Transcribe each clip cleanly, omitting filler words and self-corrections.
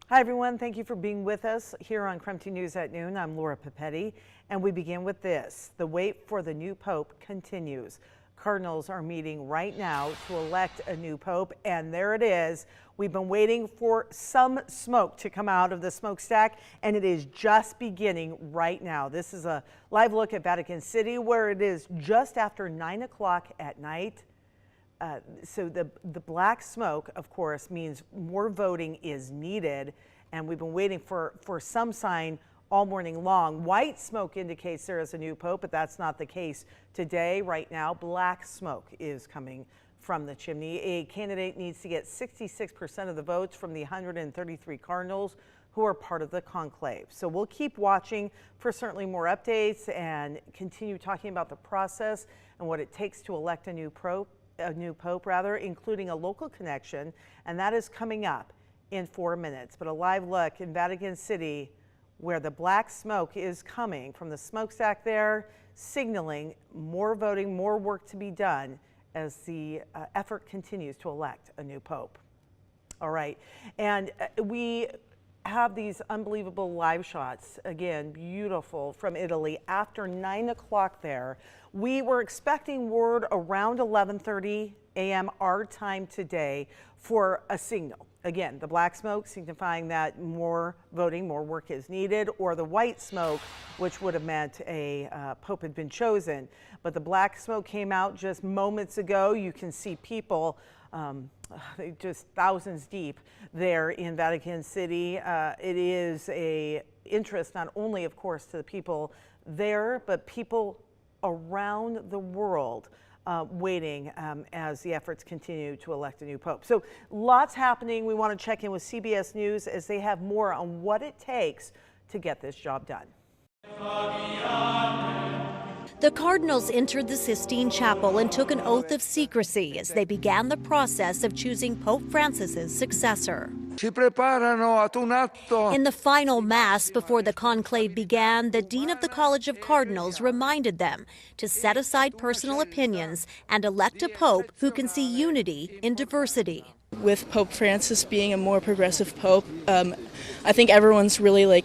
Hi, everyone. Thank you for being with us here on KREM News at noon. I'm Laura Papetti, and we begin with this. The wait for the new pope continues. Cardinals are meeting right now to elect a new pope, and there it is. We've been waiting for some smoke to come out of the smokestack, and it is just beginning right now. This is a live look at Vatican City, where it is just after 9 o'clock at night. So the black smoke, of course, means more voting is needed, and we've been waiting for some sign all morning long. White smoke indicates there is a new pope, but that's not the case today. Right now, black smoke is coming from the chimney. A candidate needs to get 66% of the votes from the 133 cardinals who are part of the conclave. So we'll keep watching for certainly more updates and continue talking about the process and what it takes to elect a new pope, including a local connection, and that is coming up in 4 minutes. But a live look in Vatican City, where the black smoke is coming from the smokestack there, signaling more voting, more work to be done as the effort continues to elect a new pope. All right, and we have these unbelievable live shots, again, beautiful, from Italy after 9 o'clock there. We were expecting word around 11:30 a.m. our time today for a signal. Again, the black smoke signifying that more voting, more work is needed, or the white smoke, which would have meant a pope had been chosen. But the black smoke came out just moments ago. You can see people just thousands deep there in Vatican City. It is a interest not only, of course, to the people there, but people around the world waiting as the efforts continue to elect a new pope. So lots happening. We want to check in with CBS News as they have more on what it takes to get this job done. The Cardinals entered the Sistine Chapel and took an oath of secrecy as they began the process of choosing Pope Francis's successor. In the final Mass before the conclave began, the Dean of the College of Cardinals reminded them to set aside personal opinions and elect a Pope who can see unity in diversity. With Pope Francis being a more progressive Pope, I think everyone's really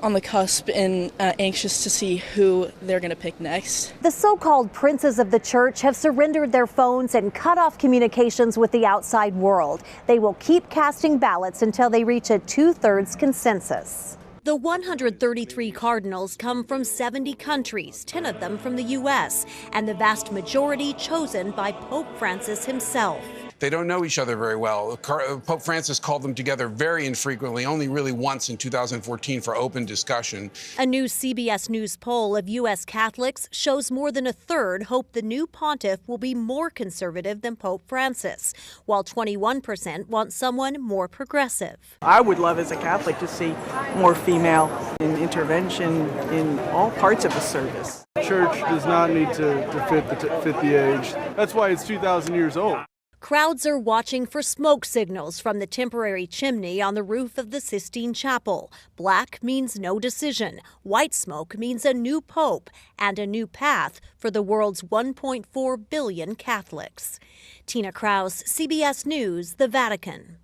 on the cusp and anxious to see who they're going to pick next. The so-called princes of the church have surrendered their phones and cut off communications with the outside world. They will keep casting ballots until they reach a 2/3 consensus. The 133 cardinals come from 70 countries, 10 of them from the U.S., and the vast majority chosen by Pope Francis himself. They don't know each other very well. Pope Francis called them together very infrequently, only really once in 2014 for open discussion. A new CBS News poll of U.S. Catholics shows more than a third hope the new pontiff will be more conservative than Pope Francis, while 21% want someone more progressive. I would love as a Catholic to see more female intervention in all parts of the service. The church does not need to fit the age. That's why it's 2,000 years old. Crowds are watching for smoke signals from the temporary chimney on the roof of the Sistine Chapel. Black means no decision. White smoke means a new pope and a new path for the world's 1.4 billion Catholics. Tina Kraus, CBS News, the Vatican.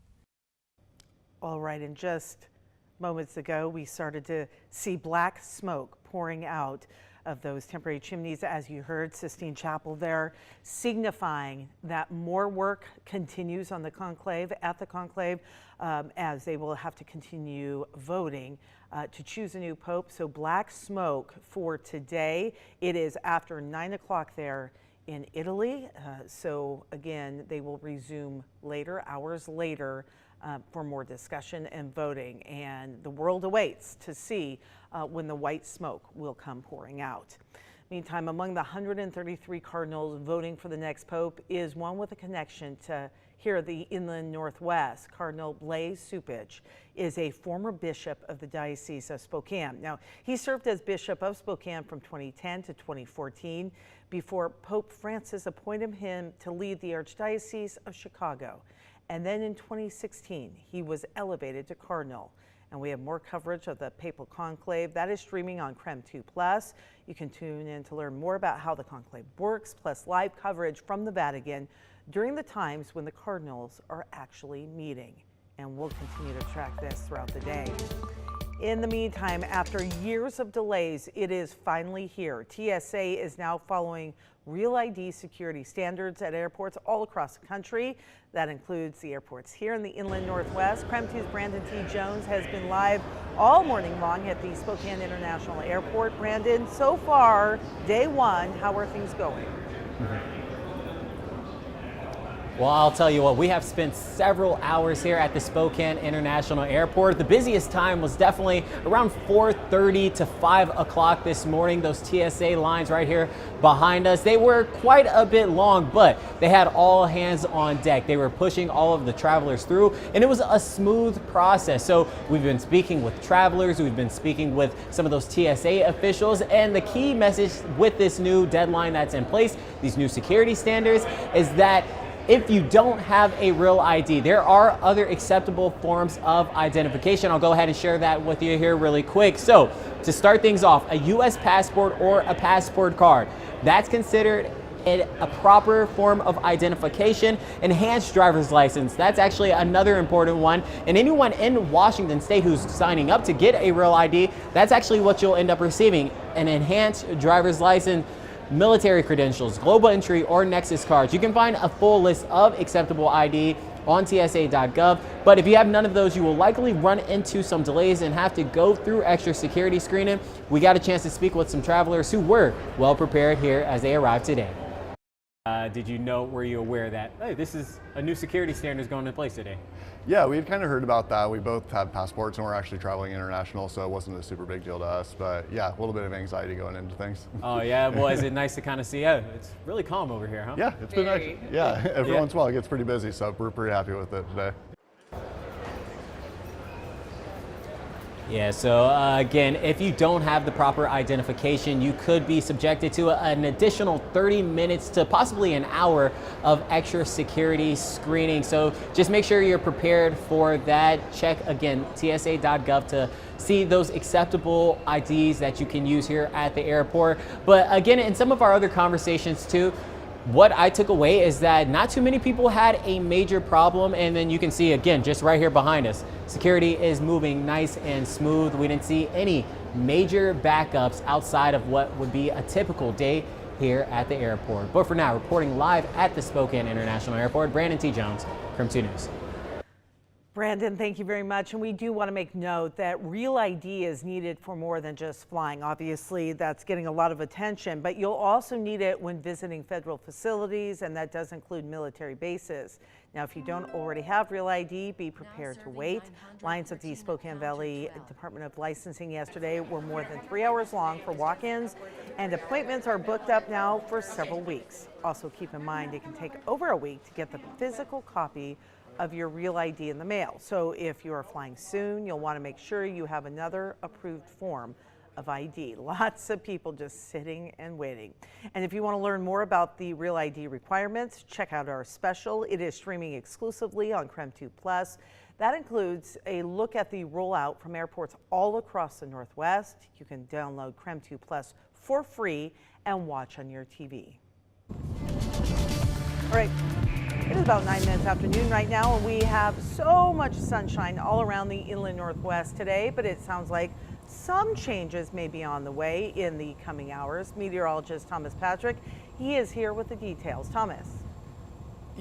All right, and just moments ago, we started to see black smoke pouring out of those temporary chimneys, as you heard, Sistine Chapel there, signifying that more work continues on the conclave, as they will have to continue voting to choose a new pope. So black smoke for today. It is after 9 o'clock there in Italy. So again, they will resume later, hours later, for more discussion and voting, and the world awaits to see when the white smoke will come pouring out. Meantime, among the 133 cardinals voting for the next pope is one with a connection to here, the Inland Northwest. Cardinal Blaise Cupich is a former bishop of the Diocese of Spokane. Now, he served as Bishop of Spokane from 2010 to 2014 before Pope Francis appointed him to lead the Archdiocese of Chicago. And then in 2016, he was elevated to cardinal. And we have more coverage of the papal conclave that is streaming on KREM 2+. You can tune in to learn more about how the conclave works, plus live coverage from the Vatican during the times when the cardinals are actually meeting. and we'll continue to track this throughout the day. In the meantime, after years of delays, it is finally here. TSA is now following Real ID security standards at airports all across the country. That includes the airports here in the Inland Northwest. KREM 2's Brandon T. Jones has been live all morning long at the Spokane International Airport. Brandon, so far, day one, how are things going? Well, I'll tell you what, we have spent several hours here at the Spokane International Airport. The busiest time was definitely around 4:30 to 5 o'clock this morning. Those TSA lines right here behind us, they were quite a bit long, but they had all hands on deck. They were pushing all of the travelers through, and it was a smooth process. So we've been speaking with travelers, we've been speaking with some of those TSA officials, and the key message with this new deadline that's in place, these new security standards, is that if you don't have a real ID, there are other acceptable forms of identification. I'll go ahead and share that with you here really quick. So to start things off, a U.S. passport or a passport card, that's considered a proper form of identification. Enhanced driver's license, that's actually another important one. And anyone in Washington State who's signing up to get a real ID, that's actually what you'll end up receiving, an enhanced driver's license. Military credentials, global entry, or Nexus cards. You can find a full list of acceptable ID on TSA.gov, but if you have none of those, you will likely run into some delays and have to go through extra security screening. We got a chance to speak with some travelers who were well prepared here as they arrived today. Were you aware that, hey, this is a new security standard going into place today? Yeah, we had kind of heard about that. We both have passports and we're actually traveling international, so it wasn't a super big deal to us. But yeah, a little bit of anxiety going into things. Oh yeah, well, is it nice to kind of see? Yeah, it's really calm over here, huh? Yeah, it's been nice. Yeah, every once in a while it gets pretty busy, so we're pretty happy with it today. Yeah, so again, if you don't have the proper identification, you could be subjected to an additional 30 minutes to possibly an hour of extra security screening. So just make sure you're prepared for that. Check again, TSA.gov to see those acceptable IDs that you can use here at the airport. But again, in some of our other conversations too, what I took away is that not too many people had a major problem, and then you can see again, just right here behind us, security is moving nice and smooth. We didn't see any major backups outside of what would be a typical day here at the airport. But for now, reporting live at the Spokane International Airport, Brandon T. Jones, KREM 2 News. Brandon, thank you very much. And we do want to make note that real ID is needed for more than just flying. Obviously, that's getting a lot of attention, but you'll also need it when visiting federal facilities, and that does include military bases. Now, if you don't already have real ID, be prepared to wait. Lines at the Spokane Valley Department of Licensing yesterday were more than 3 hours long for walk-ins, and appointments are booked up now for several weeks. Also, keep in mind it can take over a week to get the physical copy of your real ID in the mail. So if you are flying soon, you'll want to make sure you have another approved form of ID. Lots of people just sitting and waiting. And if you want to learn more about the real ID requirements, check out our special. It is streaming exclusively on KREM 2 Plus. That includes a look at the rollout from airports all across the Northwest. You can download KREM 2 Plus for free and watch on your TV. All right. It is about 9 minutes after noon right now, and we have so much sunshine all around the Inland Northwest today, but it sounds like some changes may be on the way in the coming hours. Meteorologist Thomas Patrick, he is here with the details. Thomas.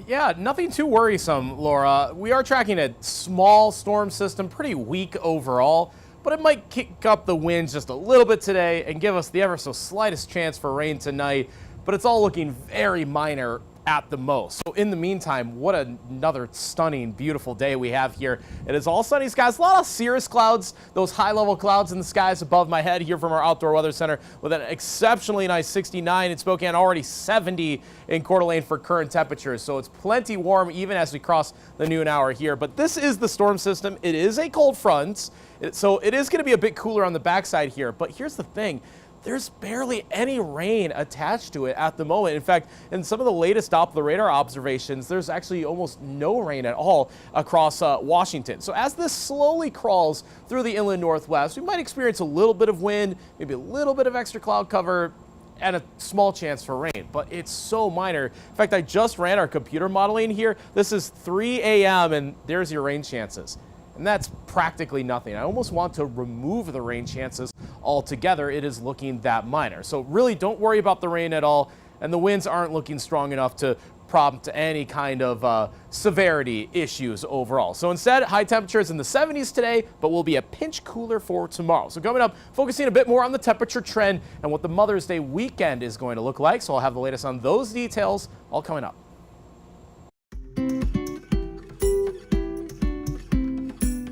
Yeah, nothing too worrisome, Laura. We are tracking a small storm system, pretty weak overall, but it might kick up the winds just a little bit today and give us the ever so slightest chance for rain tonight, but it's all looking very minor at the most. So in the meantime, what another stunning, beautiful day we have here. It is all sunny skies, a lot of cirrus clouds, those high-level clouds in the skies above my head here from our Outdoor Weather Center with an exceptionally nice 69 in Spokane, already 70 in Coeur d'Alene for current temperatures. So it's plenty warm even as we cross the noon hour here. But this is the storm system. It is a cold front, so it is going to be a bit cooler on the backside here. But here's the thing. There's barely any rain attached to it at the moment. In fact, in some of the latest Doppler radar observations, there's actually almost no rain at all across Washington. So as this slowly crawls through the Inland Northwest, we might experience a little bit of wind, maybe a little bit of extra cloud cover, and a small chance for rain, but it's so minor. In fact, I just ran our computer modeling here. This is 3 a.m. and there's your rain chances. And that's practically nothing. I almost want to remove the rain chances altogether. It is looking that minor. So really don't worry about the rain at all. And the winds aren't looking strong enough to prompt any kind of severity issues overall. So instead, high temperatures in the 70s today, but will be a pinch cooler for tomorrow. So coming up, focusing a bit more on the temperature trend and what the Mother's Day weekend is going to look like. So I'll have the latest on those details all coming up.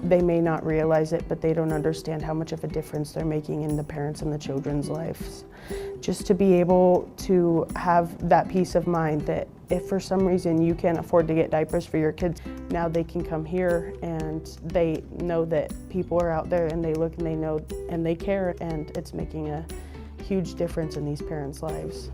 They may not realize it, but they don't understand how much of a difference they're making in the parents' and the children's lives. Just to be able to have that peace of mind that if for some reason you can't afford to get diapers for your kids, now they can come here and they know that people are out there and they look and they know and they care, and it's making a huge difference in these parents' lives.